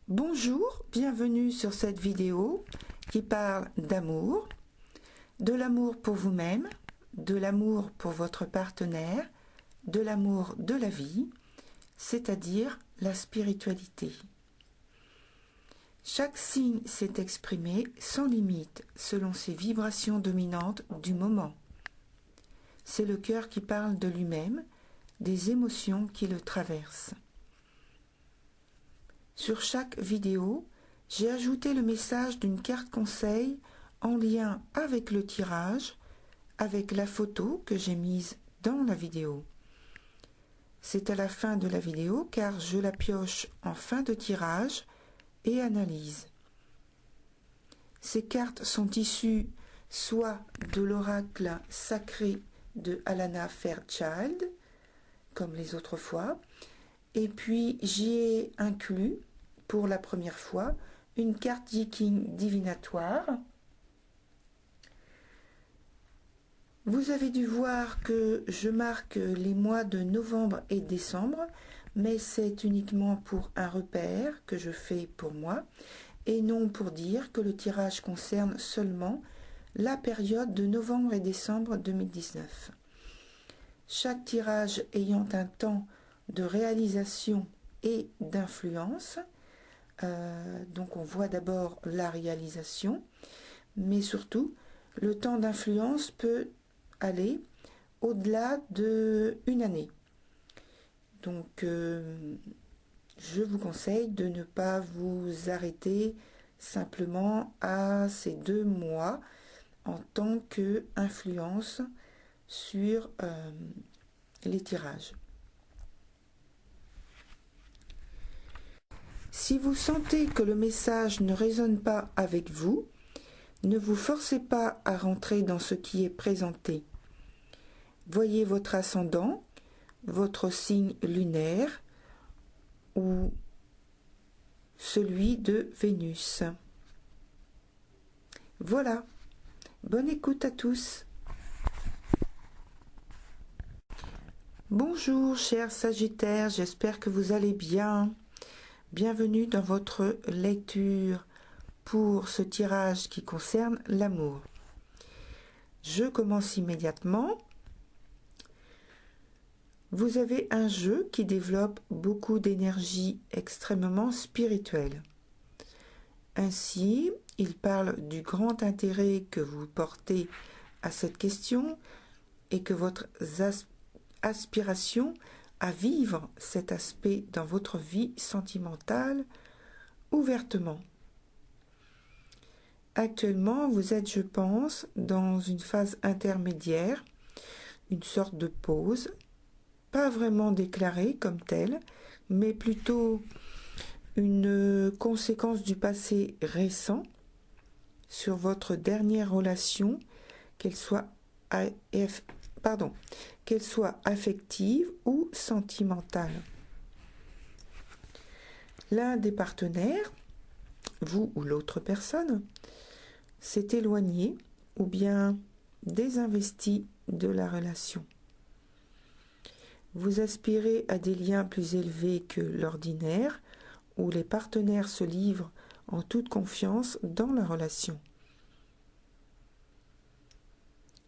Bonjour, bienvenue sur cette vidéo qui parle d'amour, de l'amour pour vous-même, de l'amour pour votre partenaire, de l'amour de la vie, c'est-à-dire la spiritualité. Chaque signe s'est exprimé sans limite selon ses vibrations dominantes du moment. C'est le cœur qui parle de lui-même, des émotions qui le traversent. Sur chaque vidéo, j'ai ajouté le message d'une carte conseil en lien avec le tirage, avec la photo que j'ai mise dans la vidéo. C'est à la fin de la vidéo car je la pioche en fin de tirage et analyse. Ces cartes sont issues soit de l'oracle sacré de Alana Fairchild, comme les autres fois, et puis j'y ai inclus pour la première fois une carte Viking divinatoire. Vous avez dû voir que je marque les mois de novembre et décembre, mais c'est uniquement pour un repère que je fais pour moi et non pour dire que le tirage concerne seulement la période de novembre et décembre 2019. Chaque tirage ayant un temps de réalisation et d'influence. Donc on voit d'abord la réalisation, mais surtout le temps d'influence peut aller au-delà d'une année. Donc je vous conseille de ne pas vous arrêter simplement à ces 2 mois en tant qu'influence sur les tirages. Si vous sentez que le message ne résonne pas avec vous, ne vous forcez pas à rentrer dans ce qui est présenté. Voyez votre ascendant, votre signe lunaire ou celui de Vénus. Voilà, bonne écoute à tous. Bonjour chers Sagittaires, j'espère que vous allez bien. Bienvenue dans votre lecture pour ce tirage qui concerne l'amour. Je commence immédiatement. Vous avez un jeu qui développe beaucoup d'énergie extrêmement spirituelle. Ainsi, il parle du grand intérêt que vous portez à cette question et que votre aspiration à vivre cet aspect dans votre vie sentimentale ouvertement. Actuellement, vous êtes, je pense, dans une phase intermédiaire, une sorte de pause, pas vraiment déclarée comme telle, mais plutôt une conséquence du passé récent sur votre dernière relation, qu'elle soit affective ou sentimentale. L'un des partenaires, vous ou l'autre personne, s'est éloigné ou bien désinvesti de la relation. Vous aspirez à des liens plus élevés que l'ordinaire, où les partenaires se livrent en toute confiance dans la relation.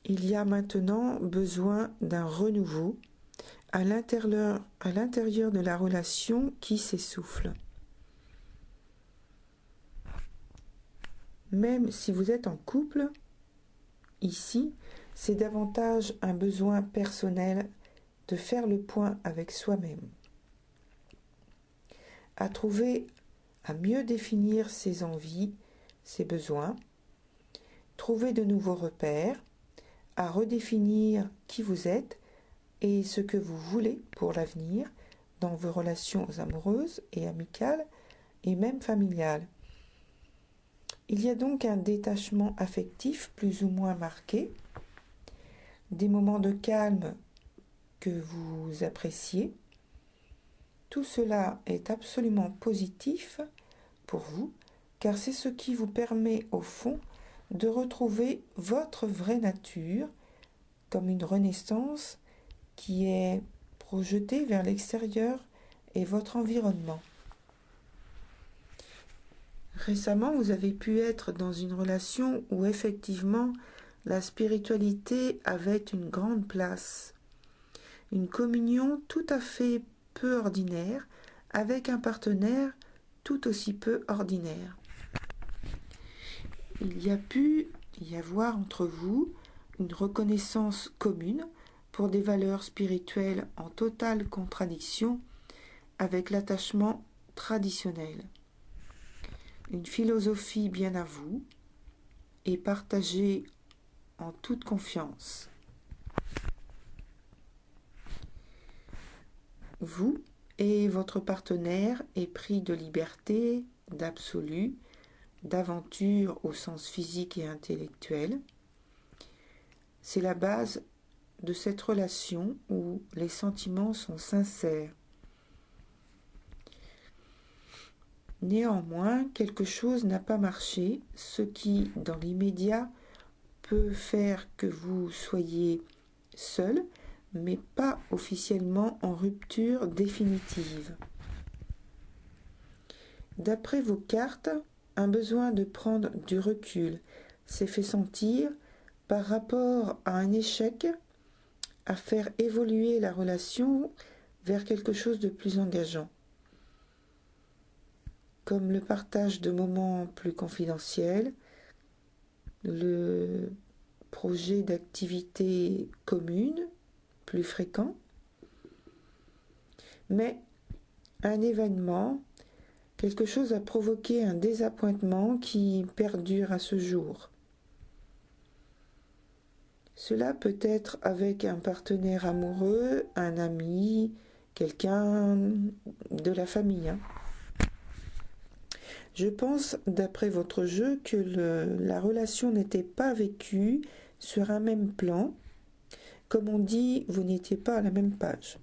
Il y a maintenant besoin d'un renouveau à l'intérieur de la relation qui s'essouffle. Même si vous êtes en couple, ici, c'est davantage un besoin personnel de faire le point avec soi-même, à trouver, à mieux définir ses envies, ses besoins, trouver de nouveaux repères, à redéfinir qui vous êtes et ce que vous voulez pour l'avenir dans vos relations amoureuses et amicales et même familial. Il y a donc un détachement affectif plus ou moins marqué, des moments de calme que vous appréciez. Tout cela est absolument positif pour vous, car c'est ce qui vous permet au fond de retrouver votre vraie nature, comme une renaissance qui est projetée vers l'extérieur et votre environnement. Récemment, vous avez pu être dans une relation où effectivement la spiritualité avait une grande place. Une communion tout à fait peu ordinaire avec un partenaire tout aussi peu ordinaire. Il y a pu y avoir entre vous une reconnaissance commune pour des valeurs spirituelles en totale contradiction avec l'attachement traditionnel. Une philosophie bien à vous et partagée en toute confiance. Vous et votre partenaire épris de liberté, d'absolu, d'aventure au sens physique et intellectuel. C'est la base de cette relation où les sentiments sont sincères. Néanmoins, quelque chose n'a pas marché, ce qui, dans l'immédiat, peut faire que vous soyez seul, mais pas officiellement en rupture définitive. D'après vos cartes, un besoin de prendre du recul s'est fait sentir par rapport à un échec à faire évoluer la relation vers quelque chose de plus engageant, comme le partage de moments plus confidentiels, le projet d'activités communes plus fréquents, mais un événement, quelque chose a provoqué un désappointement qui perdure à ce jour. Cela peut être avec un partenaire amoureux, un ami, quelqu'un de la famille. Je pense, d'après votre jeu, que la relation n'était pas vécue sur un même plan. Comme on dit, vous n'étiez pas à la même page.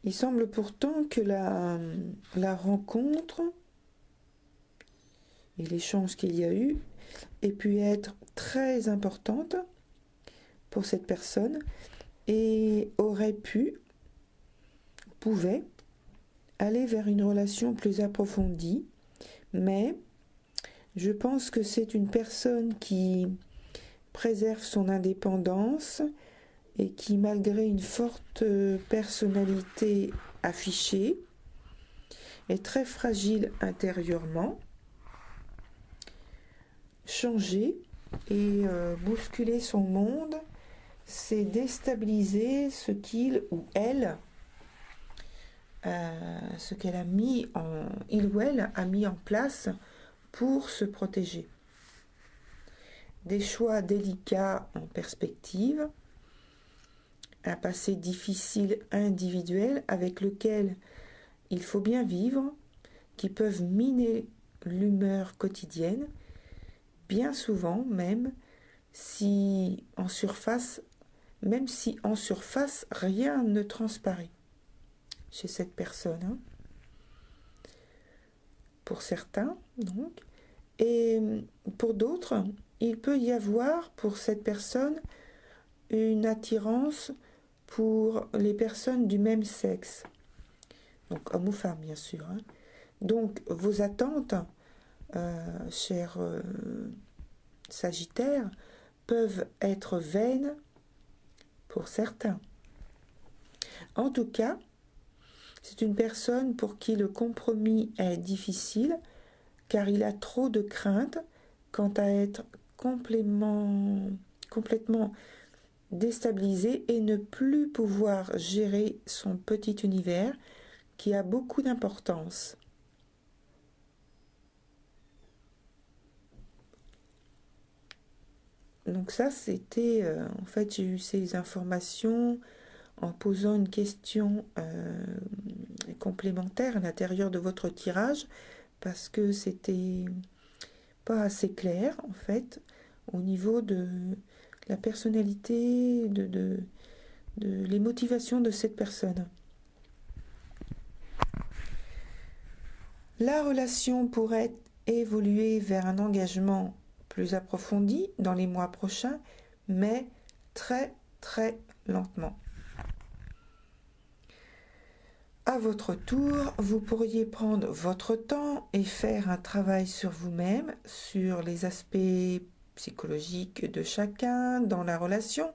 Il semble pourtant que la rencontre et l'échange qu'il y a eu ait pu être très importante pour cette personne et pouvait aller vers une relation plus approfondie, mais je pense que c'est une personne qui préserve son indépendance et qui, malgré une forte personnalité affichée, est très fragile intérieurement. Changer et bousculer son monde, c'est déstabiliser ce qu'il ou elle il ou elle a mis en place pour se protéger. Des choix délicats en perspective, un passé difficile individuel avec lequel il faut bien vivre, qui peuvent miner l'humeur quotidienne, bien souvent même si en surface rien ne transparaît chez cette personne, pour certains donc, et pour d'autres il peut y avoir pour cette personne une attirance pour les personnes du même sexe, donc homme ou femme bien sûr. Donc vos attentes, chers Sagittaires, peuvent être vaines pour certains. En tout cas, c'est une personne pour qui le compromis est difficile car il a trop de crainte quant à être complètement déstabilisé et ne plus pouvoir gérer son petit univers qui a beaucoup d'importance. Donc ça, c'était... en fait, j'ai eu ces informations en posant une question complémentaire à l'intérieur de votre tirage, parce que c'était pas assez clair en fait au niveau de la personnalité, de les motivations de cette personne. La relation pourrait évoluer vers un engagement plus approfondi dans les mois prochains, mais très très lentement. À votre tour, vous pourriez prendre votre temps et faire un travail sur vous-même, sur les aspects psychologiques de chacun dans la relation,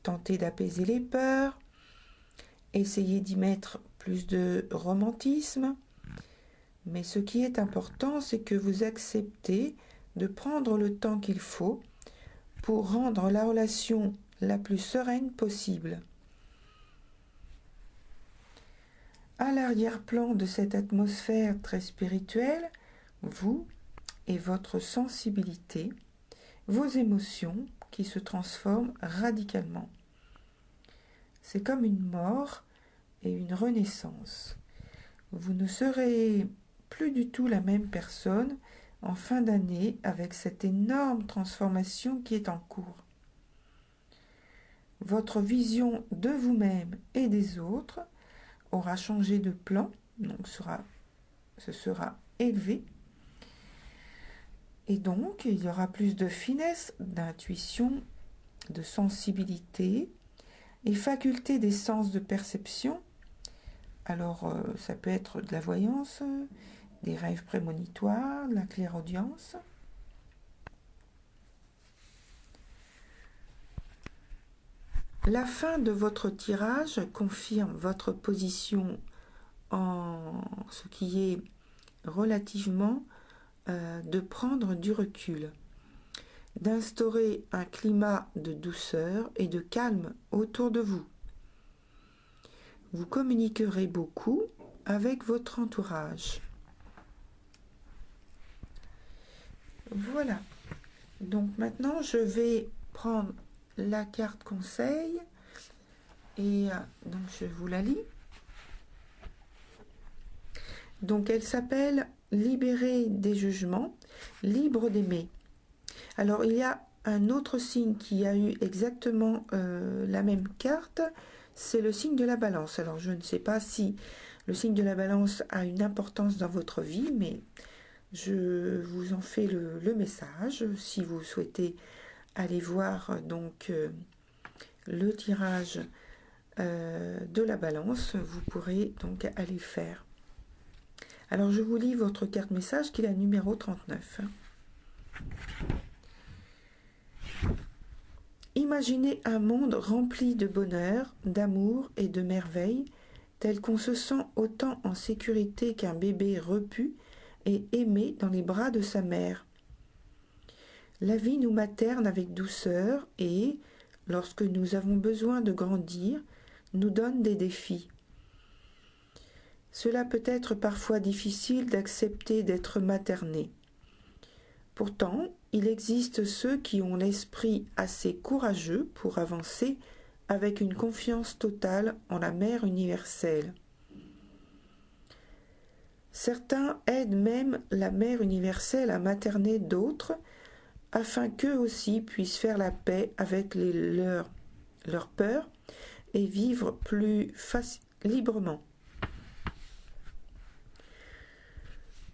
tenter d'apaiser les peurs, essayer d'y mettre plus de romantisme. Mais ce qui est important, c'est que vous acceptez de prendre le temps qu'il faut pour rendre la relation la plus sereine possible. À l'arrière-plan de cette atmosphère très spirituelle, vous et votre sensibilité, vos émotions qui se transforment radicalement. C'est comme une mort et une renaissance. Vous ne serez plus du tout la même personne en fin d'année avec cette énorme transformation qui est en cours. Votre vision de vous-même et des autres aura changé de plan, donc ce sera élevé. Et donc, il y aura plus de finesse, d'intuition, de sensibilité et faculté des sens de perception. Alors, ça peut être de la voyance, des rêves prémonitoires, de la clairaudience. La fin de votre tirage confirme votre position en ce qui est relativement de prendre du recul, d'instaurer un climat de douceur et de calme autour de vous. Vous communiquerez beaucoup avec votre entourage. Voilà. Donc maintenant, je vais prendre la carte conseil et donc je vous la lis. Donc elle s'appelle Libérer des jugements, libre d'aimer. Alors il y a un autre signe qui a eu exactement la même carte, c'est le signe de la balance. Alors je ne sais pas si le signe de la balance a une importance dans votre vie, mais je vous en fais le message. Si vous souhaitez aller voir donc le tirage de la balance, vous pourrez donc aller faire. Alors je vous lis votre carte message qui est la numéro 39. Imaginez un monde rempli de bonheur, d'amour et de merveille, tel qu'on se sent autant en sécurité qu'un bébé repu et aimé dans les bras de sa mère. La vie nous materne avec douceur et, lorsque nous avons besoin de grandir, nous donne des défis. Cela peut être parfois difficile d'accepter d'être materné. Pourtant, il existe ceux qui ont l'esprit assez courageux pour avancer avec une confiance totale en la Mère universelle. Certains aident même la Mère universelle à materner d'autres, afin qu'eux aussi puissent faire la paix avec leurs peurs et vivre plus librement.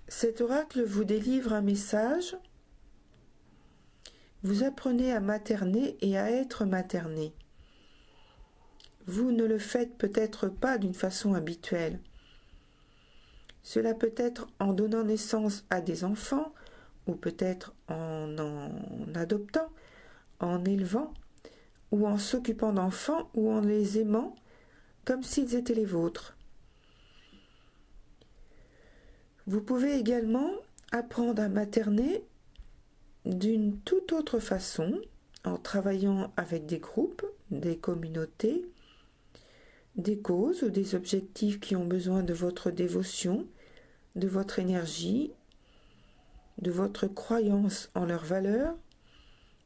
Cet oracle vous délivre un message. Vous apprenez à materner et à être materné. Vous ne le faites peut-être pas d'une façon habituelle. Cela peut être en donnant naissance à des enfants, ou peut-être en adoptant, en élevant, ou en s'occupant d'enfants, ou en les aimant comme s'ils étaient les vôtres. Vous pouvez également apprendre à materner d'une toute autre façon, en travaillant avec des groupes, des communautés, des causes ou des objectifs qui ont besoin de votre dévotion, de votre énergie, de votre croyance en leurs valeurs,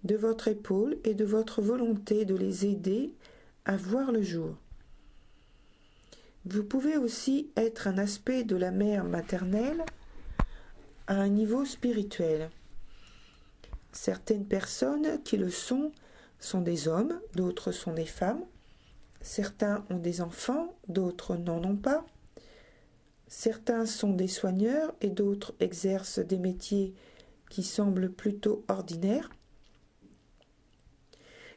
de votre épaule et de votre volonté de les aider à voir le jour. Vous pouvez aussi être un aspect de la mère maternelle à un niveau spirituel. Certaines personnes qui le sont des hommes, d'autres sont des femmes. Certains ont des enfants, d'autres n'en ont pas. Certains sont des soigneurs et d'autres exercent des métiers qui semblent plutôt ordinaires.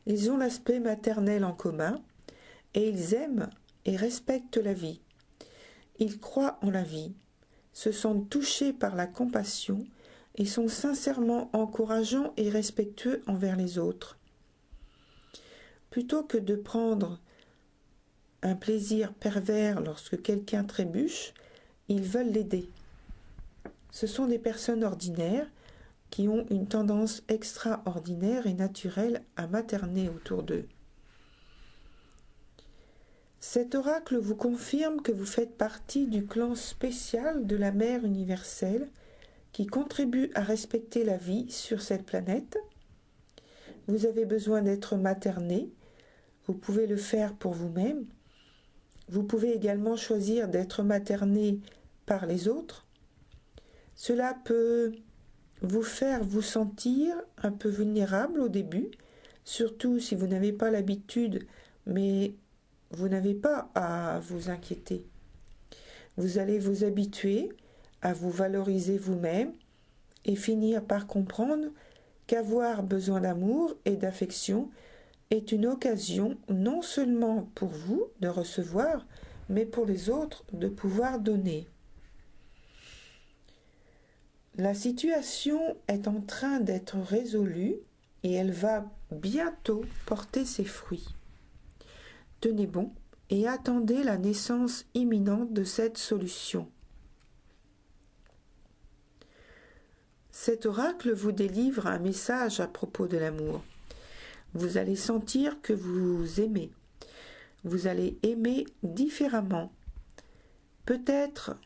Ils ont l'aspect maternel en commun et ils aiment et respectent la vie. Ils croient en la vie, se sentent touchés par la compassion et sont sincèrement encourageants et respectueux envers les autres. Plutôt que de prendre un plaisir pervers lorsque quelqu'un trébuche, ils veulent l'aider. Ce sont des personnes ordinaires qui ont une tendance extraordinaire et naturelle à materner autour d'eux. Cet oracle vous confirme que vous faites partie du clan spécial de la Mère universelle qui contribue à respecter la vie sur cette planète. Vous avez besoin d'être materné, vous pouvez le faire pour vous-même. Vous pouvez également choisir d'être materné par les autres. Cela peut vous faire vous sentir un peu vulnérable au début, surtout si vous n'avez pas l'habitude, mais vous n'avez pas à vous inquiéter. Vous allez vous habituer à vous valoriser vous-même et finir par comprendre qu'avoir besoin d'amour et d'affection est une occasion non seulement pour vous de recevoir, mais pour les autres de pouvoir donner. La situation est en train d'être résolue et elle va bientôt porter ses fruits. Tenez bon et attendez la naissance imminente de cette solution. Cet oracle vous délivre un message à propos de l'amour. Vous allez sentir que vous aimez. Vous allez aimer différemment. Peut-être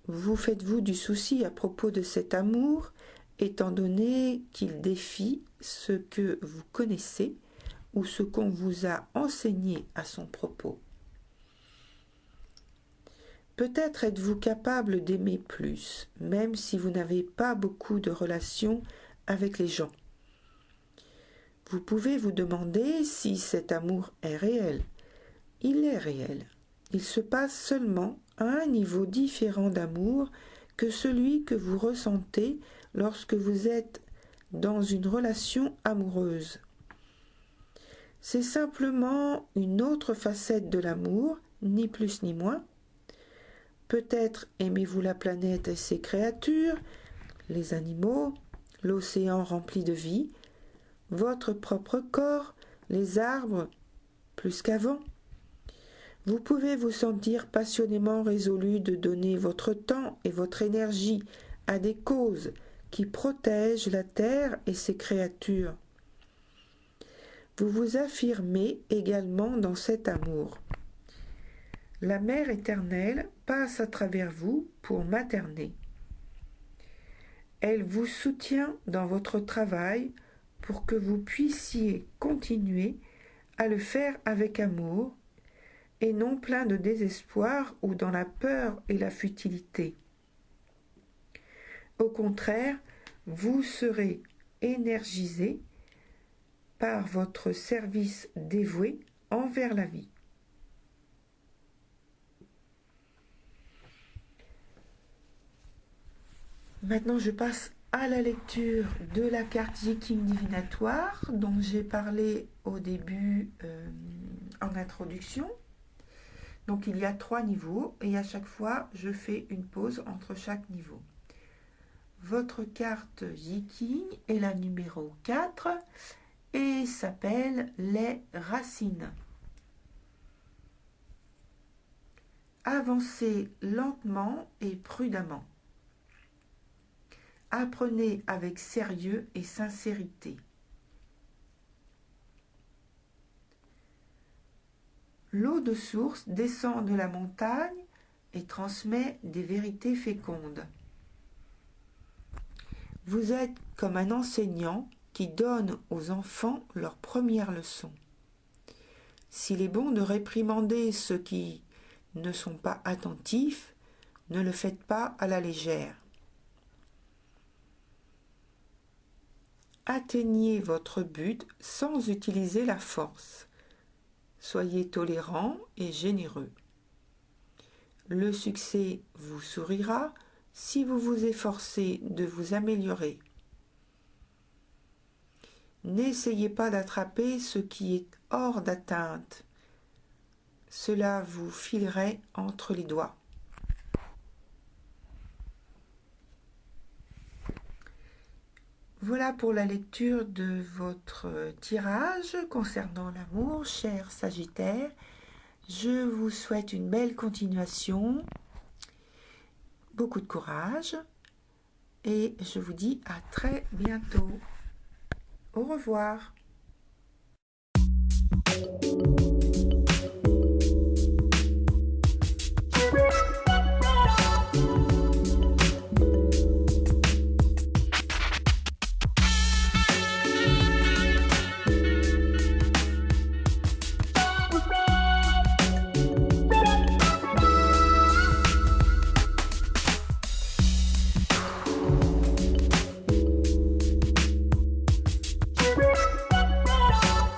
vous faites-vous du souci à propos de cet amour, étant donné qu'il défie ce que vous connaissez ou ce qu'on vous a enseigné à son propos. Peut-être êtes-vous capable d'aimer plus, même si vous n'avez pas beaucoup de relations avec les gens. Vous pouvez vous demander si cet amour est réel. Il est réel. Il se passe seulement à un niveau différent d'amour que celui que vous ressentez lorsque vous êtes dans une relation amoureuse. C'est simplement une autre facette de l'amour, ni plus ni moins. Peut-être aimez-vous la planète et ses créatures, les animaux, l'océan rempli de vie, votre propre corps, les arbres, plus qu'avant. Vous pouvez vous sentir passionnément résolu de donner votre temps et votre énergie à des causes qui protègent la terre et ses créatures. Vous vous affirmez également dans cet amour. La Mère éternelle passe à travers vous pour materner. Elle vous soutient dans votre travail pour que vous puissiez continuer à le faire avec amour et non plein de désespoir ou dans la peur et la futilité. Au contraire, vous serez énergisé par votre service dévoué envers la vie. Maintenant, je passe à la lecture de la carte Viking divinatoire dont j'ai parlé au début en introduction. Donc, il y a 3 niveaux et à chaque fois, je fais une pause entre chaque niveau. Votre carte Viking est la numéro 4 et s'appelle les racines. Avancez lentement et prudemment. Apprenez avec sérieux et sincérité. L'eau de source descend de la montagne et transmet des vérités fécondes. Vous êtes comme un enseignant qui donne aux enfants leur première leçon. S'il est bon de réprimander ceux qui ne sont pas attentifs, ne le faites pas à la légère. Atteignez votre but sans utiliser la force. Soyez tolérant et généreux. Le succès vous sourira si vous vous efforcez de vous améliorer. N'essayez pas d'attraper ce qui est hors d'atteinte. Cela vous filerait entre les doigts. Voilà pour la lecture de votre tirage concernant l'amour, cher Sagittaire. Je vous souhaite une belle continuation, beaucoup de courage et je vous dis à très bientôt. Au revoir.